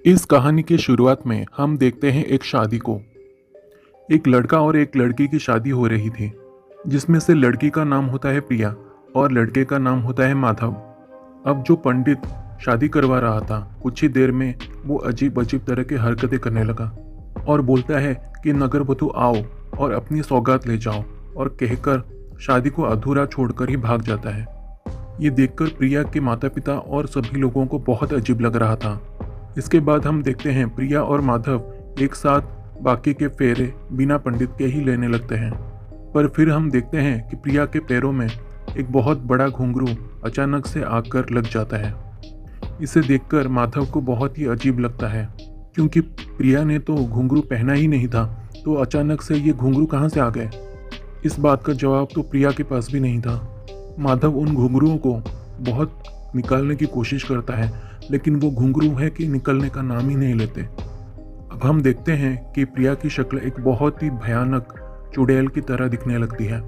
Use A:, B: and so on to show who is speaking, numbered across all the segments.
A: इस कहानी की शुरुआत में हम देखते हैं एक शादी को। एक लड़का और एक लड़की की शादी हो रही थी, जिसमें से लड़की का नाम होता है प्रिया और लड़के का नाम होता है माधव। अब जो पंडित शादी करवा रहा था, कुछ ही देर में वो अजीब अजीब तरह की हरकतें करने लगा और बोलता है कि नगरवधु आओ और अपनी सौगात ले जाओ, और कहकर शादी को अधूरा छोड़कर ही भाग जाता है। ये देखकर प्रिया के माता पिता और सभी लोगों को बहुत अजीब लग रहा था। इसके बाद हम देखते हैं प्रिया और माधव एक साथ बाकी के फेरे बिना पंडित के ही लेने लगते हैं। पर फिर हम देखते हैं कि प्रिया के पैरों में एक बहुत बड़ा घुंघरू अचानक से आकर लग जाता है। इसे देखकर माधव को बहुत ही अजीब लगता है, क्योंकि प्रिया ने तो घुंघरू पहना ही नहीं था, तो अचानक से ये घुंघरू कहाँ से आ गए। इस बात का जवाब तो प्रिया के पास भी नहीं था। माधव उन घुंघरुओं को बहुत निकालने की कोशिश करता है, लेकिन वो घुंघरू है कि निकलने का नाम ही नहीं लेते। अब हम देखते हैं कि प्रिया की शक्ल एक बहुत ही भयानक चुड़ैल की तरह दिखने लगती है,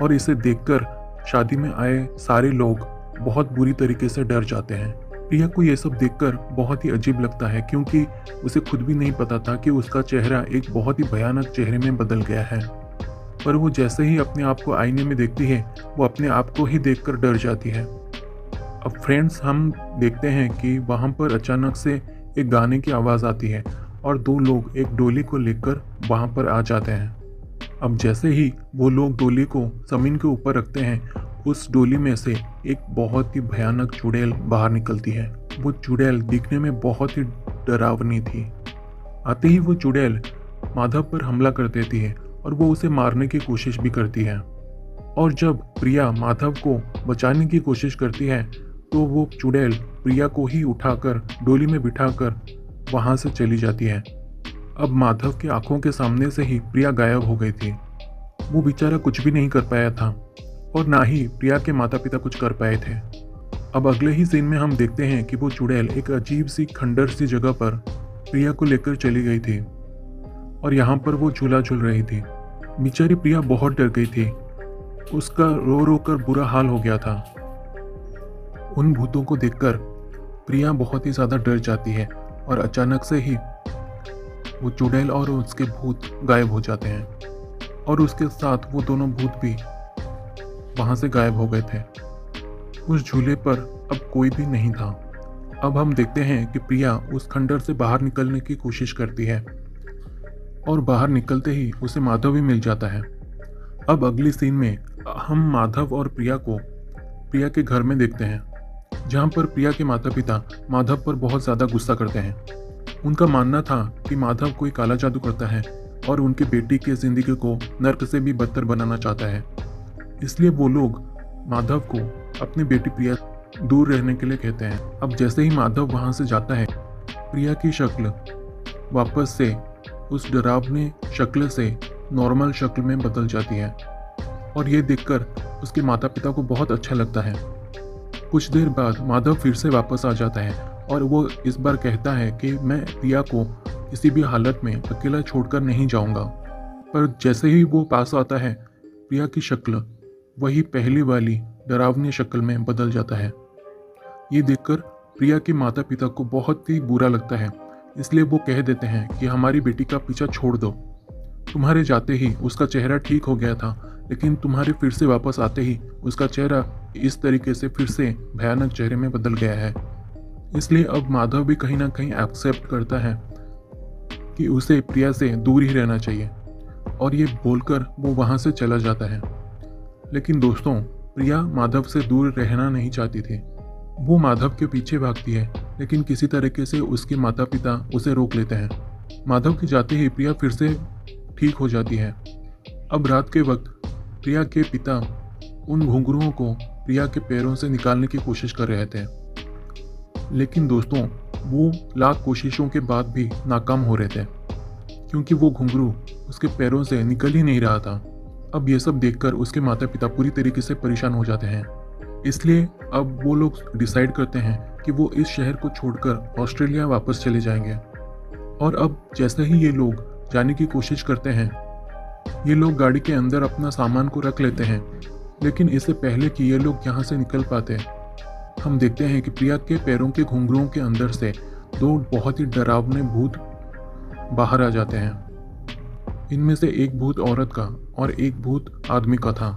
A: और इसे देखकर शादी में आए सारे लोग बहुत बुरी तरीके से डर जाते हैं। प्रिया को ये सब देखकर बहुत ही अजीब लगता है, क्योंकि उसे खुद भी नहीं पता था कि उसका चेहरा एक बहुत ही भयानक चेहरे में बदल गया है। पर वो जैसे ही अपने आप को आईने में देखती है, वो अपने आप को ही देखकर डर जाती है। अब फ्रेंड्स, हम देखते हैं कि वहाँ पर अचानक से एक गाने की आवाज़ आती है और दो लोग एक डोली को लेकर वहाँ पर आ जाते हैं। अब जैसे ही वो लोग डोली को ज़मीन के ऊपर रखते हैं, उस डोली में से एक बहुत ही भयानक चुड़ैल बाहर निकलती है। वो चुड़ैल दिखने में बहुत ही डरावनी थी। आते ही वो चुड़ैल माधव पर हमला कर देती है और वो उसे मारने की कोशिश भी करती है। और जब प्रिया माधव को बचाने की कोशिश करती है, तो वो चुड़ैल प्रिया को ही उठाकर डोली में बिठाकर वहां से चली जाती है। अब माधव की आंखों के सामने से ही प्रिया गायब हो गई थी। वो बेचारा कुछ भी नहीं कर पाया था, और ना ही प्रिया के माता पिता कुछ कर पाए थे। अब अगले ही सीन में हम देखते हैं कि वो चुड़ैल एक अजीब सी खंडर सी जगह पर प्रिया को लेकर चली गई थी, और यहाँ पर वो झूला झूल रही थी। बेचारी प्रिया बहुत डर गई थी। उसका रो रो कर बुरा हाल हो गया था। उन भूतों को देखकर प्रिया बहुत ही ज़्यादा डर जाती है, और अचानक से ही वो चुड़ैल और उसके भूत गायब हो जाते हैं, और उसके साथ वो दोनों भूत भी वहाँ से गायब हो गए थे। उस झूले पर अब कोई भी नहीं था। अब हम देखते हैं कि प्रिया उस खंडर से बाहर निकलने की कोशिश करती है, और बाहर निकलते ही उसे माधव भी मिल जाता है। अब अगली सीन में हम माधव और प्रिया को प्रिया के घर में देखते हैं, जहाँ पर प्रिया के माता पिता माधव पर बहुत ज़्यादा गुस्सा करते हैं। उनका मानना था कि माधव कोई काला जादू करता है और उनकी बेटी की जिंदगी को नर्क से भी बदतर बनाना चाहता है। इसलिए वो लोग माधव को अपनी बेटी प्रिया दूर रहने के लिए कहते हैं। अब जैसे ही माधव वहाँ से जाता है, प्रिया की शक्ल वापस से उस डरावनी शक्ल से नॉर्मल शक्ल में बदल जाती है, और ये देखकर उसके माता पिता को बहुत अच्छा लगता है। कुछ देर बाद माधव फिर से वापस आ जाता है, और वो इस बार कहता है कि मैं प्रिया को किसी भी हालत में अकेला छोड़कर नहीं जाऊंगा। पर जैसे ही वो पास आता है, प्रिया की शक्ल वही पहली वाली डरावनी शक्ल में बदल जाता है। ये देखकर प्रिया के माता पिता को बहुत ही बुरा लगता है, इसलिए वो कह देते हैं कि हमारी बेटी का पीछा छोड़ दो। तुम्हारे जाते ही उसका चेहरा ठीक हो गया था, लेकिन तुम्हारे फिर से वापस आते ही उसका चेहरा इस तरीके से फिर से भयानक चेहरे में बदल गया है। इसलिए अब माधव भी कहीं ना कहीं एक्सेप्ट करता है कि उसे प्रिया से दूर ही रहना चाहिए, और ये बोलकर वो वहाँ से चला जाता है। लेकिन दोस्तों, प्रिया माधव से दूर रहना नहीं चाहती थी। वो माधव के पीछे भागती है, लेकिन किसी तरीके से उसके माता पिता उसे रोक लेते हैं। माधव के जाते ही प्रिया फिर से ठीक हो जाती है। अब रात के वक्त प्रिया के पिता उन घुंघरुओं को प्रिया के पैरों से निकालने की कोशिश कर रहे थे, लेकिन दोस्तों वो लाख कोशिशों के बाद भी नाकाम हो रहे थे, क्योंकि वो घुंघरू उसके पैरों से निकल ही नहीं रहा था। अब ये सब देखकर उसके माता पिता पूरी तरीके से परेशान हो जाते हैं। इसलिए अब वो लोग डिसाइड करते हैं कि वो इस शहर को छोड़कर ऑस्ट्रेलिया वापस चले जाएंगे। और अब जैसे ही ये लोग जाने की कोशिश करते हैं, ये लोग गाड़ी के अंदर अपना सामान को रख लेते हैं, लेकिन इससे पहले कि ये लोग यहाँ से निकल पाते, हम देखते हैं कि प्रिया के पैरों के घुंघरुओं के अंदर से दो बहुत ही डरावने भूत बाहर आ जाते हैं। इनमें से एक भूत औरत का और एक भूत आदमी का था।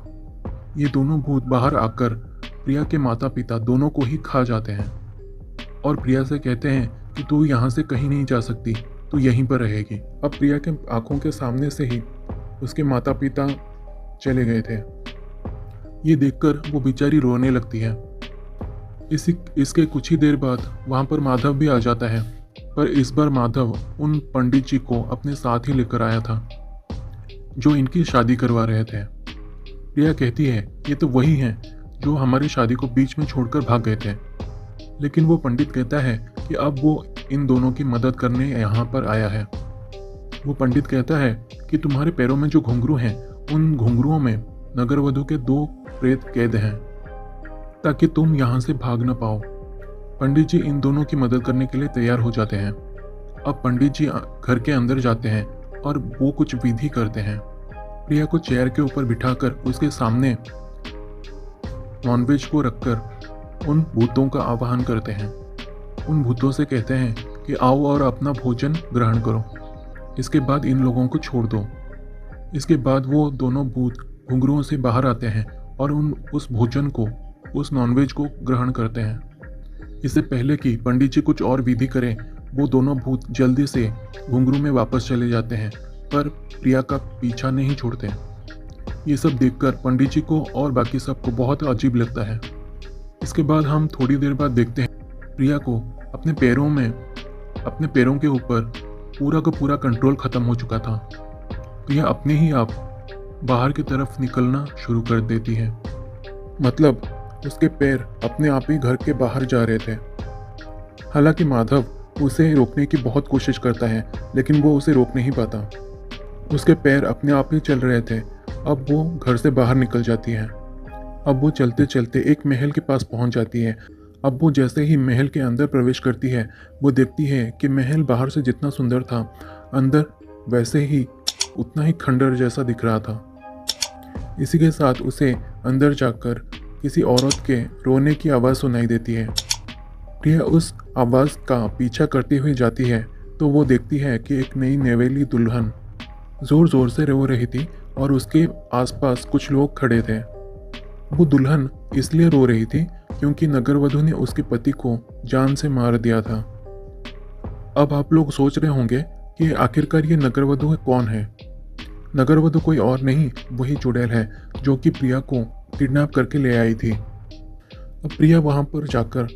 A: ये दोनों भूत बाहर आकर प्रिया के माता पिता दोनों को ही खा जाते हैं और प्रिया से कहते हैं कि तू यहाँ से कहीं नहीं जा सकती, तू यहीं पर रहेगी। अब प्रिया के आंखों के सामने से ही उसके माता पिता चले गए थे। ये देखकर वो बेचारी रोने लगती है। इसके कुछ ही देर बाद वहाँ पर माधव भी आ जाता है, पर इस बार माधव उन पंडित जी को अपने साथ ही लेकर आया था जो इनकी शादी करवा रहे थे। प्रिया कहती है ये तो वही हैं जो हमारी शादी को बीच में छोड़कर भाग गए थे, लेकिन वो पंडित कहता है कि अब वो इन दोनों की मदद करने यहाँ पर आया है। वो पंडित कहता है कि तुम्हारे पैरों में जो घुंघरू हैं उन घुंघरुओं में नगरवधु के 2 प्रेत कैद हैं ताकि तुम यहाँ से भाग न पाओ। पंडित जी इन दोनों की मदद करने के लिए तैयार हो जाते हैं। अब पंडित जी घर के अंदर जाते हैं और वो कुछ विधि करते हैं। प्रिया को चेयर के ऊपर बिठाकर उसके सामने नॉनवेज को रखकर उन भूतों का आवाहन करते हैं। उन भूतों से कहते हैं कि आओ और अपना भोजन ग्रहण करो, इसके बाद इन लोगों को छोड़ दो। इसके बाद वो दोनों भूत घुंघरुओं से बाहर आते हैं और उस भोजन को, उस नॉनवेज को ग्रहण करते हैं। इससे पहले कि पंडित जी कुछ और विधि करें, वो दोनों भूत जल्दी से घुंघरू में वापस चले जाते हैं, पर प्रिया का पीछा नहीं छोड़ते। ये सब देखकर पंडित जी को और बाकी सबको बहुत अजीब लगता है। इसके बाद हम थोड़ी देर बाद देखते हैं प्रिया को अपने पैरों के ऊपर पूरा का पूरा कंट्रोल खत्म हो चुका था। प्रिया अपने ही आप बाहर की तरफ निकलना शुरू कर देती है। मतलब उसके पैर अपने आप ही घर के बाहर जा रहे थे। हालांकि माधव उसे रोकने की बहुत कोशिश करता है, लेकिन वो उसे रोक नहीं पाता। उसके पैर अपने आप ही चल रहे थे। अब वो घर से बाहर निकल जाती है। अब वो चलते चलते एक महल के पास पहुंच जाती है। अब वो जैसे ही महल के अंदर प्रवेश करती है, वो देखती है कि महल बाहर से जितना सुंदर था, अंदर वैसे ही उतना ही खंडर जैसा दिख रहा था। इसी के साथ उसे अंदर जाकर किसी औरत के रोने की आवाज़ सुनाई देती है। प्रिया उस आवाज़ का पीछा करती हुई जाती है तो वो देखती है कि एक नई नवेली दुल्हन ज़ोर ज़ोर से रो रही थी और उसके आसपास कुछ लोग खड़े थे। वो दुल्हन इसलिए रो रही थी क्योंकि नगरवधु ने उसके पति को जान से मार दिया था। अब आप लोग सोच रहे होंगे कि आखिरकार ये नगरवधु कौन है। नगरवधु कोई और नहीं, वही चुड़ैल है जो कि प्रिया को किडनैप करके ले आई थी। अब प्रिया वहां पर जाकर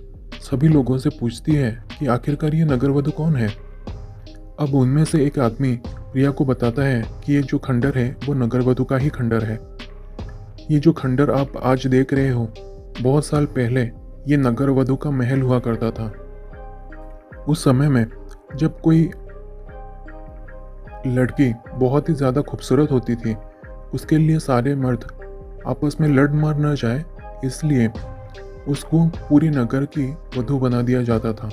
A: सभी लोगों से पूछती है कि आखिरकार ये नगरवधु कौन है। अब उनमें से एक आदमी प्रिया को बताता है कि ये जो खंडर है वो नगरवधु का ही खंडर है। ये जो खंडर आप आज देख रहे हो, बहुत साल पहले ये नगरवधु का महल हुआ करता था। उस समय में जब कोई लड़की बहुत ही ज़्यादा खूबसूरत होती थी, उसके लिए सारे मर्द आपस में लड़ मर न जाए, इसलिए उसको पूरी नगर की वधू बना दिया जाता था।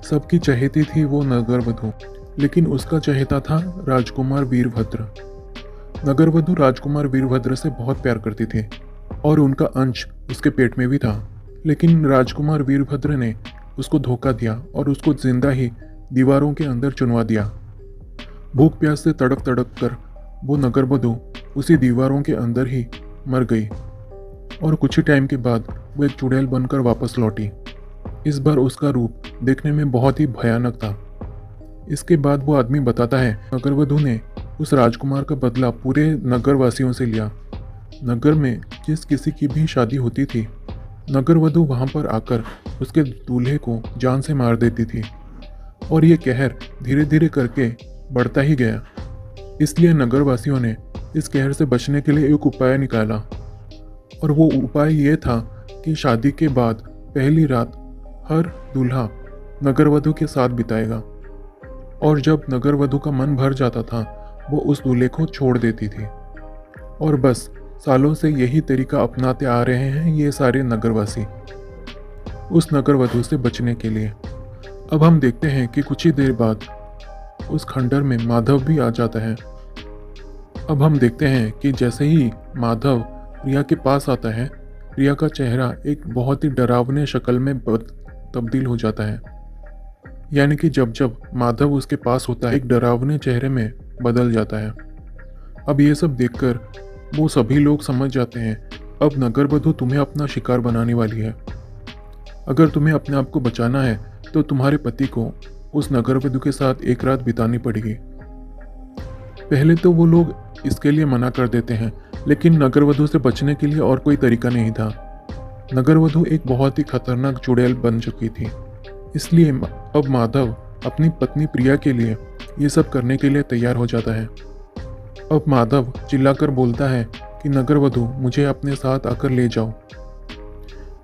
A: सबकी चहेती थी वो नगरवधु, लेकिन उसका चहेता था राजकुमार वीरभद्र। नगरवधु राजकुमार वीरभद्र से बहुत प्यार करती थी और उनका अंश उसके पेट में भी था, लेकिन राजकुमार वीरभद्र ने उसको धोखा दिया और उसको जिंदा ही दीवारों के अंदर चुनवा दिया। भूख प्यास से तड़प तड़प कर वो नगरवधु उसी दीवारों के अंदर ही मर गई और कुछ ही टाइम के बाद वो एक चुड़ैल बनकर वापस लौटी। इस बार उसका रूप देखने में बहुत ही भयानक था। इसके बाद वो आदमी बताता है नगरवधु ने उस राजकुमार का बदला पूरे नगर वासियों से लिया। नगर में जिस किसी की भी शादी होती थी, नगरवधु वहां पर आकर उसके दूल्हे को जान से मार देती थी और ये कहर धीरे धीरे करके बढ़ता ही गया। इसलिए नगरवासियों ने इस कहर से बचने के लिए एक उपाय निकाला और वो उपाय ये था कि शादी के बाद पहली रात हर दूल्हा नगरवधु के साथ बिताएगा और जब नगरवधु का मन भर जाता था वो उस दूल्हे को छोड़ देती थी। और बस सालों से यही तरीका अपनाते आ रहे हैं ये सारे नगरवासी उस नगरवधु से बचने के लिए। अब हम देखते हैं कि कुछ ही देर बाद उस खंडर में माधव भी आ जाता है। अब हम देखते हैं कि जैसे ही माधव प्रिया के पास आता है, प्रिया का चेहरा एक बहुत ही डरावने शक्ल में तब्दील हो जाता है। यानी कि जब जब माधव उसके पास होता है एक डरावने चेहरे में बदल जाता है। अब ये सब देखकर वो सभी लोग समझ जाते हैं अब नगरवधु तुम्हें अपना शिकार बनाने वाली है। अगर तुम्हें अपने आप को बचाना है तो तुम्हारे पति को उस नगरवधु के साथ एक रात बितानी पड़ेगी। पहले तो वो लोग इसके लिए मना कर देते हैं, लेकिन नगरवधु से बचने के लिए और कोई तरीका नहीं था। नगरवधु एक बहुत ही खतरनाक चुड़ैल बन चुकी थी, इसलिए अब माधव अपनी पत्नी प्रिया के लिए ये सब करने के लिए तैयार हो जाता है। अब माधव चिल्लाकर बोलता है कि नगरवधु मुझे अपने साथ आकर ले जाओ।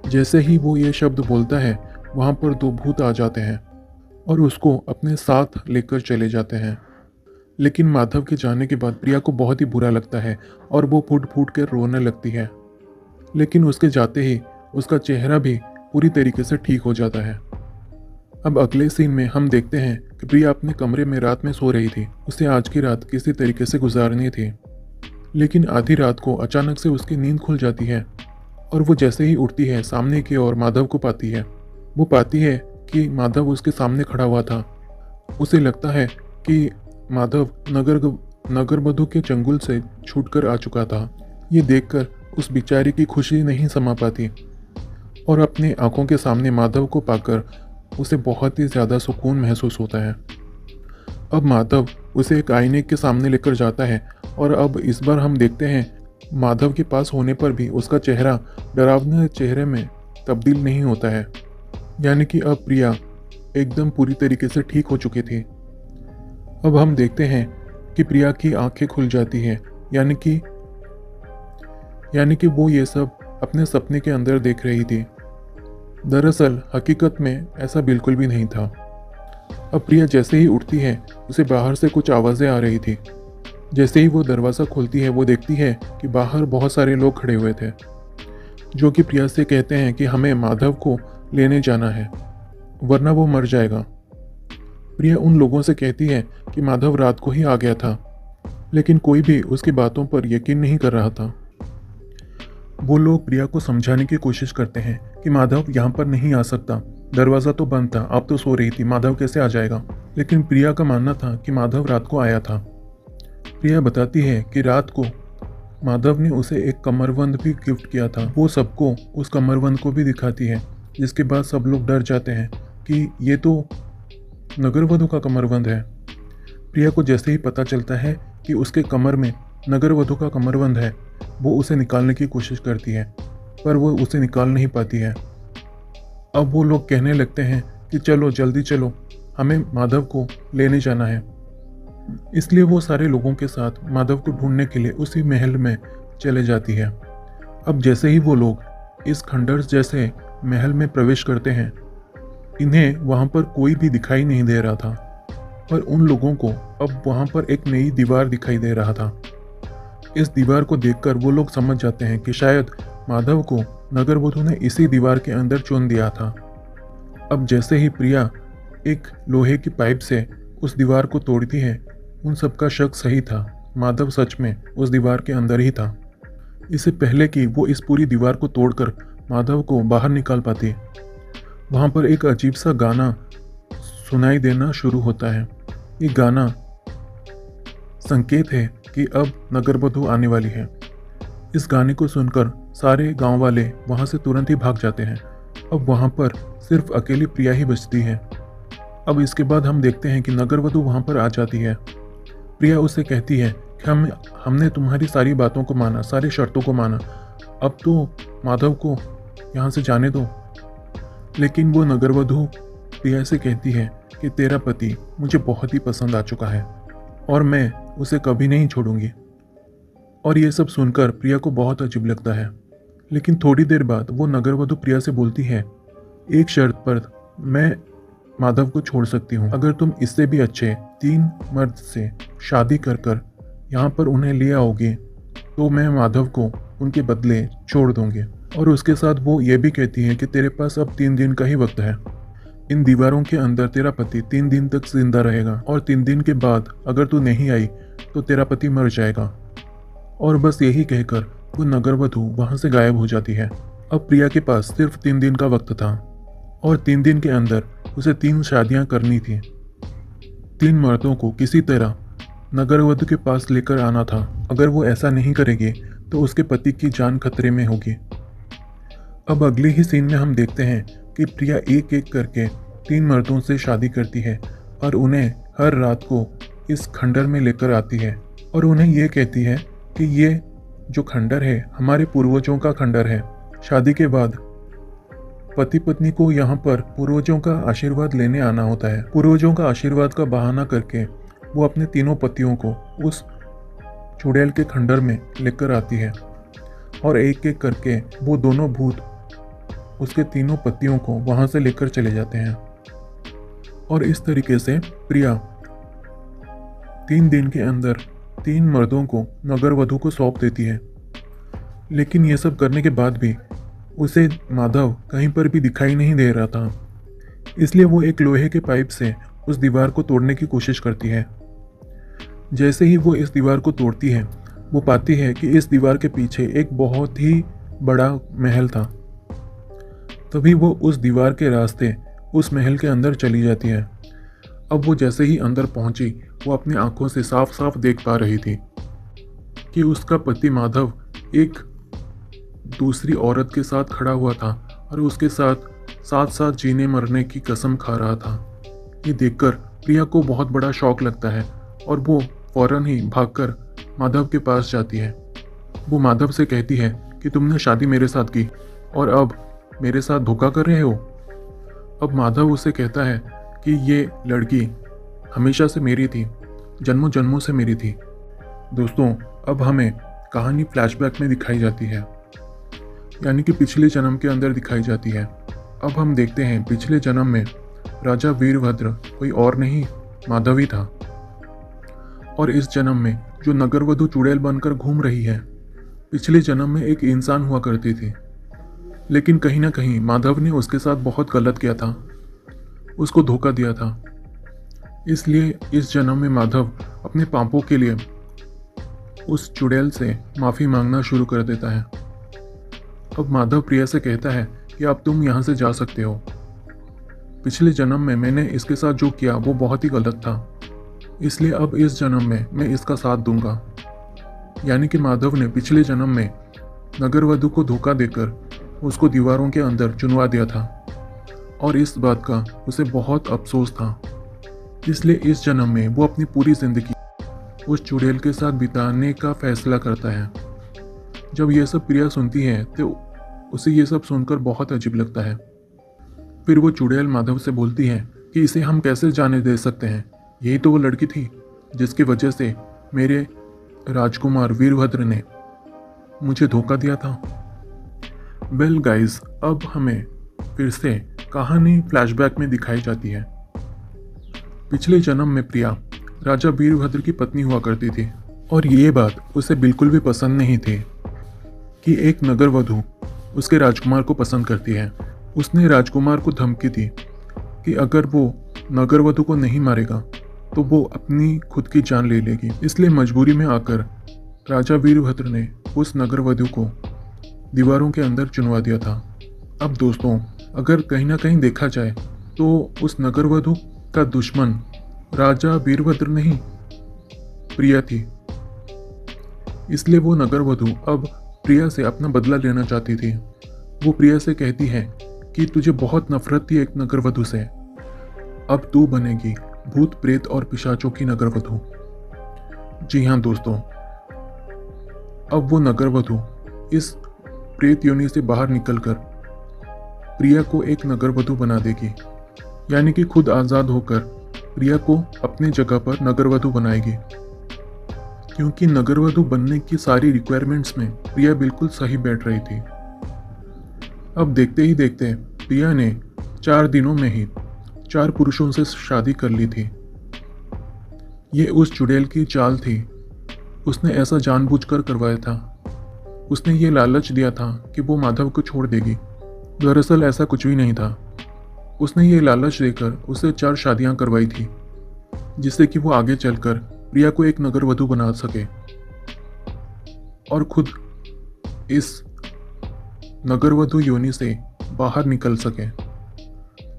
A: जैसे ही वो ये शब्द बोलता है वहाँ पर दो भूत आ जाते हैं और उसको अपने साथ लेकर चले जाते हैं। लेकिन माधव के जाने के बाद प्रिया को बहुत ही बुरा लगता है और वो फूट फूट कर रोने लगती है। लेकिन उसके जाते ही उसका चेहरा भी पूरी तरीके से ठीक हो जाता है। अब अगले सीन में हम देखते हैं कि प्रिया अपने कमरे में रात में सो रही थी। उसे आज की रात किसी तरीके से गुजारनी थी, लेकिन आधी रात को अचानक से उसकी नींद खुल जाती है और वो जैसे ही उठती है सामने की ओर माधव को पाती है। वो पाती है कि माधव उसके सामने खड़ा हुआ था। उसे लगता है कि माधव नगरवधु के चंगुल से छूटकर आ चुका था। ये देखकर उस बेचारी की खुशी नहीं समा पाती और अपनी आंखों के सामने माधव को पाकर उसे बहुत ही ज़्यादा सुकून महसूस होता है। अब माधव उसे एक आईने के सामने लेकर जाता है और अब इस बार हम देखते हैं माधव के पास होने पर भी उसका चेहरा डरावने चेहरे में तब्दील नहीं होता है। यानी कि अब प्रिया एकदम पूरी तरीके से ठीक हो चुकी थी। अब हम देखते हैं कि प्रिया की आंखें खुल जाती हैं, यानी कि वो ये सब अपने सपने के अंदर देख रही थी। दरअसल हकीकत में ऐसा बिल्कुल भी नहीं था। अब प्रिया जैसे ही उठती है उसे बाहर से कुछ आवाज़ें आ रही थी। जैसे ही वो दरवाज़ा खोलती है वो देखती है कि बाहर बहुत सारे लोग खड़े हुए थे, जो कि प्रिया से कहते हैं कि हमें माधव को लेने जाना है वरना वो मर जाएगा। प्रिया उन लोगों से कहती है कि माधव रात को ही आ गया था, लेकिन कोई भी उसकी बातों पर यकीन नहीं कर रहा था। वो लोग प्रिया को समझाने की कोशिश करते हैं कि माधव यहाँ पर नहीं आ सकता, दरवाज़ा तो बंद था, आप तो सो रही थी, माधव कैसे आ जाएगा। लेकिन प्रिया का मानना था कि माधव रात को आया था। प्रिया बताती है कि रात को माधव ने उसे एक कमरबंद भी गिफ्ट किया था। वो सबको उस कमरबंद को भी दिखाती है, जिसके बाद सब लोग डर जाते हैं कि ये तो नगरवधु का कमरबंद है। प्रिया को जैसे ही पता चलता है कि उसके कमर में नगरवधु का कमरबंद है, वो उसे निकालने की कोशिश करती है, पर वो उसे निकाल नहीं पाती है। अब वो लोग कहने लगते हैं कि चलो जल्दी चलो, हमें माधव को लेने जाना है। इसलिए वो सारे लोगों के साथ माधव को ढूंढने के लिए उसी महल में चले जाती है। अब जैसे ही वो लोग इस खंडर जैसे महल में प्रवेश करते हैं, इन्हें वहाँ पर कोई भी दिखाई नहीं दे रहा था, पर उन लोगों को अब वहाँ पर एक नई दीवार दिखाई दे रहा था। इस दीवार को देखकर वो लोग समझ जाते हैं कि शायद माधव को नगरवधु ने इसी दीवार के अंदर चुन दिया था। अब जैसे ही प्रिया एक लोहे की पाइप से उस दीवार को तोड़ती है, उन सबका शक सही था, माधव सच में उस दीवार के अंदर ही था। इससे पहले कि वो इस पूरी दीवार को तोड़कर माधव को बाहर निकाल पाती, वहाँ पर एक अजीब सा गाना सुनाई देना शुरू होता है। ये गाना संकेत है कि अब नगरवधु आने वाली है। इस गाने को सुनकर सारे गांव वाले वहाँ से तुरंत ही भाग जाते हैं। अब वहाँ पर सिर्फ अकेली प्रिया ही बचती है। अब इसके बाद हम देखते हैं कि नगरवधु वहाँ पर आ जाती है। प्रिया उससे कहती है कि हमने तुम्हारी सारी बातों को माना, सारी शर्तों को माना, अब तो माधव को यहाँ से जाने दो। लेकिन वो नगरवधु प्रिया से कहती है कि तेरा पति मुझे बहुत ही पसंद आ चुका है और मैं उसे कभी नहीं छोड़ूंगी। और ये सब सुनकर प्रिया को बहुत अजीब लगता है। लेकिन थोड़ी देर बाद वो नगरवधु प्रिया से बोलती है, एक शर्त पर मैं माधव को छोड़ सकती हूँ, अगर तुम इससे भी अच्छे 3 मर्द से शादी कर यहाँ पर उन्हें ले आओगे तो मैं माधव को उनके बदले छोड़ दूंगी। और उसके साथ वो ये भी कहती है कि तेरे पास अब 3 दिन का ही वक्त है। इन दीवारों के अंदर तेरा पति 3 दिन तक जिंदा रहेगा और 3 दिन के बाद अगर तू नहीं आई तो तेरा पति मर जाएगा। और बस यही कहकर वो नगरवधु वहाँ से गायब हो जाती है। अब प्रिया के पास सिर्फ 3 दिन का वक्त था और 3 दिन के अंदर उसे 3 शादियां करनी थी। 3 मर्दों को किसी तरह नगरवधु के पास लेकर आना था। अगर वो ऐसा नहीं करेगी तो उसके पति की जान खतरे में होगी। अब अगले ही सीन में हम देखते हैं कि प्रिया एक एक करके 3 मर्दों से शादी करती है और उन्हें हर रात को इस खंडर में लेकर आती है और उन्हें ये कहती है कि ये जो खंडर है हमारे पूर्वजों का खंडर है। शादी के बाद पति पत्नी को यहाँ पर पूर्वजों का आशीर्वाद लेने आना होता है। पूर्वजों का आशीर्वाद का बहाना करके वो अपने तीनों पतियों को उस चुड़ैल के खंडर में लेकर आती है और एक एक करके वो दोनों भूत उसके तीनों पतियों को वहां से लेकर चले जाते हैं। और इस तरीके से प्रिया 3 दिन के अंदर 3 मर्दों को नगरवधु को सौंप देती है। लेकिन ये सब करने के बाद भी उसे माधव कहीं पर भी दिखाई नहीं दे रहा था, इसलिए वो एक लोहे के पाइप से उस दीवार को तोड़ने की कोशिश करती है। जैसे ही वो इस दीवार को तोड़ती है वो पाती है कि इस दीवार के पीछे एक बहुत ही बड़ा महल था। तभी वो उस दीवार के रास्ते उस महल के अंदर चली जाती है। अब वो जैसे ही अंदर पहुंची वो अपनी आंखों से साफ साफ देख पा रही थी कि उसका पति माधव एक दूसरी औरत के साथ खड़ा हुआ था और उसके साथ साथ साथ जीने मरने की कसम खा रहा था। ये देखकर प्रिया को बहुत बड़ा शौक लगता है और वो फौरन ही भागकर माधव के पास जाती है। वो माधव से कहती है कि तुमने शादी मेरे साथ की और अब मेरे साथ धोखा कर रहे हो। अब माधव उसे कहता है कि ये लड़की हमेशा से मेरी थी, जन्मों जन्मों से मेरी थी। दोस्तों, अब हमें कहानी फ्लैशबैक में दिखाई जाती है, यानी कि पिछले जन्म के अंदर दिखाई जाती है। अब हम देखते हैं पिछले जन्म में राजा वीरभद्र कोई और नहीं माधव ही था और इस जन्म में जो नगरवधु चुड़ैल बनकर घूम रही है पिछले जन्म में एक इंसान हुआ करती थी। लेकिन कहीं ना कहीं माधव ने उसके साथ बहुत गलत किया था, उसको धोखा दिया था। इसलिए इस जन्म में माधव अपने पापों के लिए उस चुड़ैल से माफ़ी मांगना शुरू कर देता है। अब माधव प्रिया से कहता है कि अब तुम यहाँ से जा सकते हो। पिछले जन्म में मैंने इसके साथ जो किया वो बहुत ही गलत था, इसलिए अब इस जन्म में मैं इसका साथ दूंगा। यानी कि माधव ने पिछले जन्म में नगरवधु को धोखा देकर उसको दीवारों के अंदर चुनवा दिया था और इस बात का उसे बहुत अफसोस था। इसलिए इस जन्म में वो अपनी पूरी जिंदगी उस चुड़ैल के साथ बिताने का फैसला करता है। जब यह सब प्रिया सुनती है तो उसे ये सब सुनकर बहुत अजीब लगता है। फिर वो चुड़ैल माधव से बोलती है कि इसे हम कैसे जाने दे सकते हैं, यही तो वो लड़की थी जिसकी वजह से मेरे राजकुमार वीरभद्र ने मुझे धोखा दिया था। वेल गाइस, अब हमें फिर से कहानी फ्लैशबैक में दिखाई जाती है। पिछले जन्म में प्रिया राजा वीरभद्र की पत्नी हुआ करती थी और ये बात उसे बिल्कुल भी पसंद नहीं थी कि एक नगरवधु उसके राजकुमार को पसंद करती है। उसने राजकुमार को धमकी दी कि अगर वो नगरवधु को नहीं मारेगा तो वो अपनी खुद की जान ले लेगी। इसलिए मजबूरी में आकर राजा वीरभद्र ने उस नगरवधु को दीवारों के अंदर चुनवा दिया था। अब दोस्तों, अगर कहीं ना कहीं देखा जाए तो उस नगरवधु का दुश्मन राजा वीरभद्र नहीं प्रिया थी। इसलिए वो नगरवधु अब प्रिया से अपना बदला लेना चाहती थी। वो प्रिया से कहती है कि तुझे बहुत नफरत थी एक नगरवधु से, अब तू बनेगी भूत प्रेत और पिशाचों की नगरवधु। जी हाँ दोस्तों, अब वो नगरवधु इस प्रेत योनि से बाहर निकलकर प्रिया को एक नगरवधु बना देगी, यानी कि खुद आज़ाद होकर प्रिया को अपनी जगह पर नगरवधु बनाएगी। क्योंकि नगरवधु बनने की सारी रिक्वायरमेंट्स में प्रिया बिल्कुल सही बैठ रही थी। अब देखते ही देखते प्रिया ने 4 दिनों में ही 4 पुरुषों से शादी कर ली थी। ये उस चुड़ैल की चाल थी, उसने ऐसा जानबूझकर करवाया था। उसने ये लालच दिया था कि वो माधव को छोड़ देगी, दरअसल ऐसा कुछ भी नहीं था। उसने ये लालच देकर उसे 4 शादियां करवाई थी जिससे कि वो आगे चलकर प्रिया को एक नगरवधु बना सके और खुद इस नगरवधु योनि से बाहर निकल सके।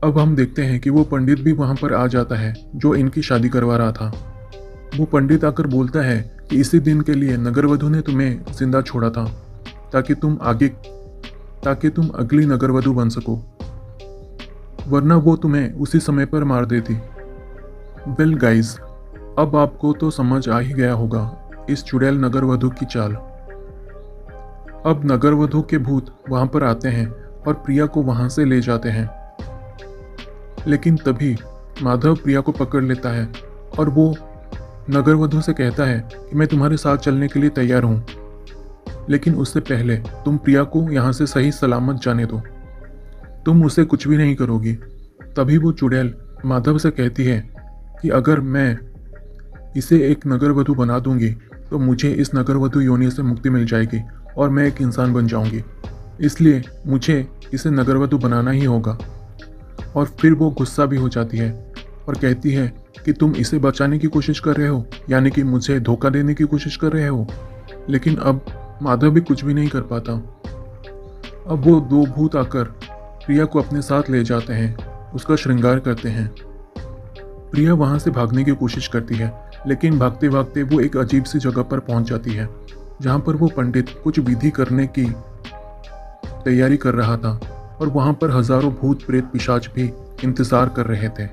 A: अब हम देखते हैं कि वो पंडित भी वहां पर आ जाता है जो इनकी शादी करवा रहा था। वो पंडित आकर बोलता है कि इसी दिन के लिए नगरवधु ने तुम्हें जिंदा छोड़ा था ताकि तुम अगली नगरवधु बन सको, वरना वो तुम्हें उसी समय पर मार देती। वेल गाइस, अब आपको तो समझ आ ही गया होगा इस चुड़ैल नगरवधु की चाल। अब नगरवधु के भूत वहां पर आते हैं और प्रिया को वहां से ले जाते हैं। लेकिन तभी माधव प्रिया को पकड़ लेता है और वो नगरवधु से कहता है कि मैं तुम्हारे साथ चलने के लिए तैयार हूं, लेकिन उससे पहले तुम प्रिया को यहाँ से सही सलामत जाने दो, तुम उसे कुछ भी नहीं करोगी। तभी वो चुड़ैल माधव से कहती है कि अगर मैं इसे एक नगरवधु बना दूंगी तो मुझे इस नगरवधु योनि से मुक्ति मिल जाएगी और मैं एक इंसान बन जाऊंगी, इसलिए मुझे इसे नगरवधु बनाना ही होगा। और फिर वो गुस्सा भी हो जाती है और कहती है कि तुम इसे बचाने की कोशिश कर रहे हो, यानी कि मुझे धोखा देने की कोशिश कर रहे हो। लेकिन अब माधव भी कुछ भी नहीं कर पाता। अब वो दो भूत आकर प्रिया को अपने साथ ले जाते हैं, उसका श्रृंगार करते हैं। प्रिया वहां से भागने की कोशिश करती है, लेकिन भागते भागते वो एक अजीब सी जगह पर पहुंच जाती है जहां पर वो पंडित कुछ विधि करने की तैयारी कर रहा था और वहां पर हजारों भूत प्रेत पिशाच भी इंतजार कर रहे थे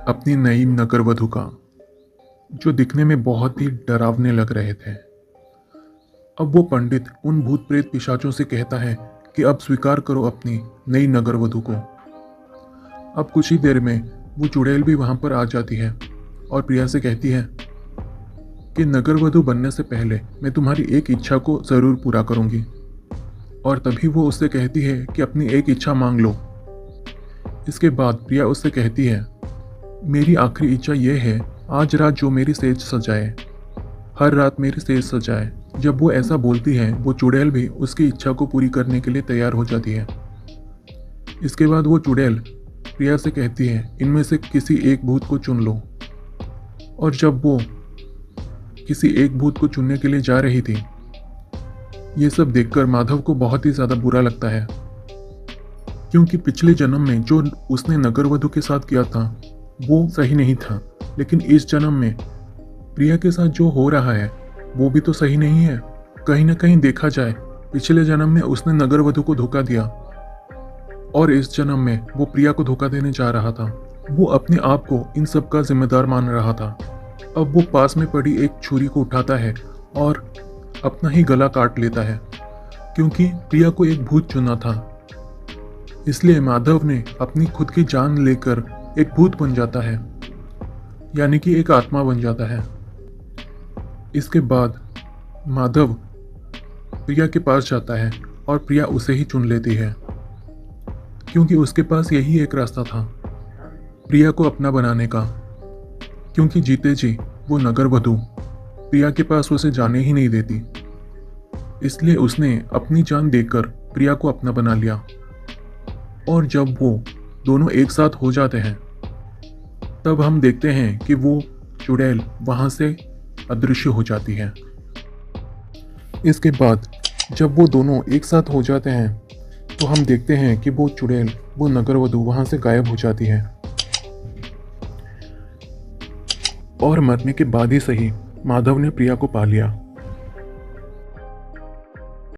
A: अपनी नई नगरवधु का, जो दिखने में बहुत ही डरावने लग रहे थे। अब वो पंडित उन भूत प्रेत पिशाचों से कहता है कि अब स्वीकार करो अपनी नई नगरवधु को। अब कुछ ही देर में वो चुड़ैल भी वहां पर आ जाती है और प्रिया से कहती है कि नगरवधु बनने से पहले मैं तुम्हारी एक इच्छा को जरूर पूरा करूंगी। और तभी वो उससे कहती है कि अपनी एक इच्छा मांग लो। इसके बाद प्रिया उससे कहती है, मेरी आखिरी इच्छा यह है, आज रात जो मेरी सेज सजाए, हर रात मेरी सेज सजाए। जब वो ऐसा बोलती है, वो चुड़ैल भी उसकी इच्छा को पूरी करने के लिए तैयार हो जाती है। इसके बाद वो चुड़ैल प्रिया से कहती है, इनमें से किसी एक भूत को चुन लो। और जब वो किसी एक भूत को चुनने के लिए जा रही थी, ये सब देखकर माधव को बहुत ही ज्यादा बुरा लगता है, क्योंकि पिछले जन्म में जो उसने नगरवधु के साथ किया था वो सही नहीं था, लेकिन इस जन्म में प्रिया के साथ जो हो रहा है वो भी तो सही नहीं है। कहीं ना कहीं देखा जाए, पिछले जन्म में उसने नगरवधु को धोखा दिया और इस जन्म में वो प्रिया को धोखा देने जा रहा था। वो अपने आप को इन सब का जिम्मेदार मान रहा था। अब वो पास में पड़ी एक छुरी को उठाता है और अपना ही गला काट लेता है, क्योंकि प्रिया को एक भूत चुना था। इसलिए माधव ने अपनी खुद की जान लेकर एक भूत बन जाता है, यानी कि एक आत्मा बन जाता है। इसके बाद माधव प्रिया के पास जाता है और प्रिया उसे ही चुन लेती है, क्योंकि उसके पास यही एक रास्ता था प्रिया को अपना बनाने का, क्योंकि जीते जी वो नगरवधु प्रिया के पास उसे जाने ही नहीं देती। इसलिए उसने अपनी जान देकर प्रिया को अपना बना लिया। और जब वो दोनों एक साथ हो जाते हैं, तब हम देखते हैं कि वो चुड़ैल वहां से अदृश्य हो जाती है। इसके बाद जब वो दोनों एक साथ हो जाते हैं, तो हम देखते हैं कि वो चुड़ैल, वो नगरवधु वहां से गायब हो जाती है। और मरने के बाद ही सही माधव ने प्रिया को पा लिया।